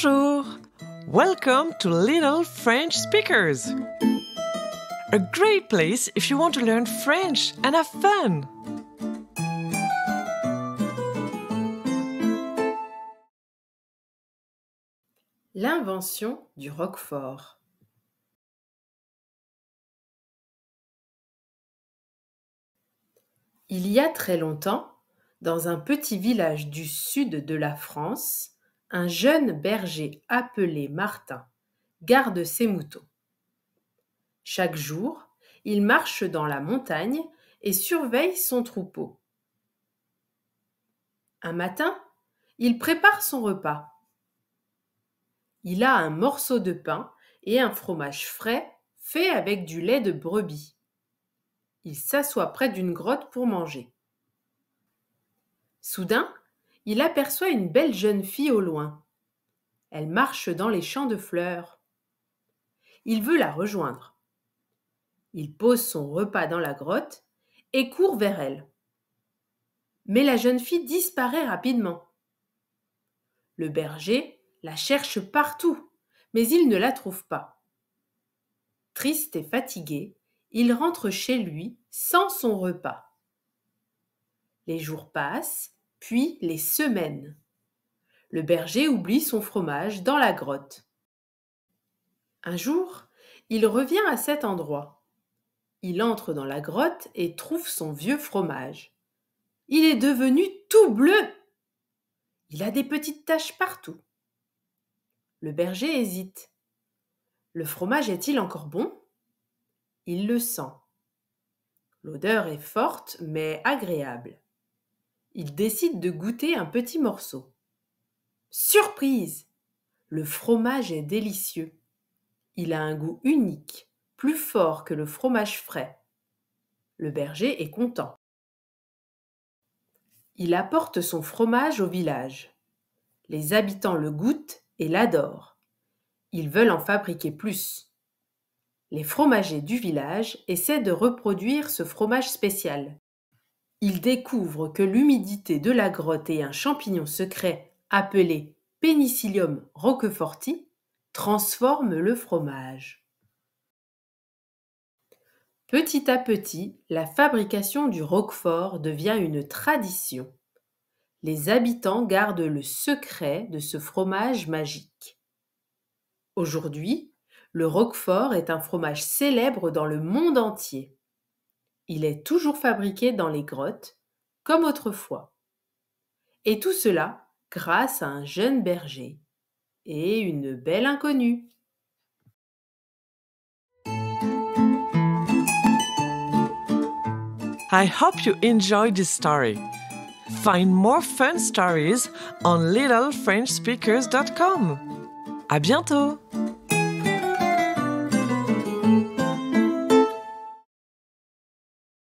Bonjour! Welcome to Little French Speakers! A great place if you want to learn French and have fun! L'invention du roquefort. Il y a très longtemps, dans un petit village du sud de la France, un jeune berger appelé Martin garde ses moutons. Chaque jour, il marche dans la montagne et surveille son troupeau. Un matin, il prépare son repas. Il a un morceau de pain et un fromage frais fait avec du lait de brebis. Il s'assoit près d'une grotte pour manger. Soudain, il aperçoit une belle jeune fille au loin. Elle marche dans les champs de fleurs. Il veut la rejoindre. Il pose son repas dans la grotte et court vers elle. Mais la jeune fille disparaît rapidement. Le berger la cherche partout, mais il ne la trouve pas. Triste et fatigué, il rentre chez lui sans son repas. Les jours passent, puis les semaines. Le berger oublie son fromage dans la grotte. Un jour, il revient à cet endroit. Il entre dans la grotte et trouve son vieux fromage. Il est devenu tout bleu. Il a des petites taches partout. Le berger hésite. Le fromage est-il encore bon ? Il le sent. L'odeur est forte mais agréable. Il décide de goûter un petit morceau. Surprise! Le fromage est délicieux. Il a un goût unique, plus fort que le fromage frais. Le berger est content. Il apporte son fromage au village. Les habitants le goûtent et l'adorent. Ils veulent en fabriquer plus. Les fromagers du village essaient de reproduire ce fromage spécial. Ils découvrent que l'humidité de la grotte et un champignon secret appelé Penicillium roqueforti transforment le fromage. Petit à petit, la fabrication du roquefort devient une tradition. Les habitants gardent le secret de ce fromage magique. Aujourd'hui, le roquefort est un fromage célèbre dans le monde entier. Il est toujours fabriqué dans les grottes, comme autrefois. Et tout cela grâce à un jeune berger et une belle inconnue. I hope you enjoyed this story. Find more fun stories on littlefrenchspeakers.com. À bientôt!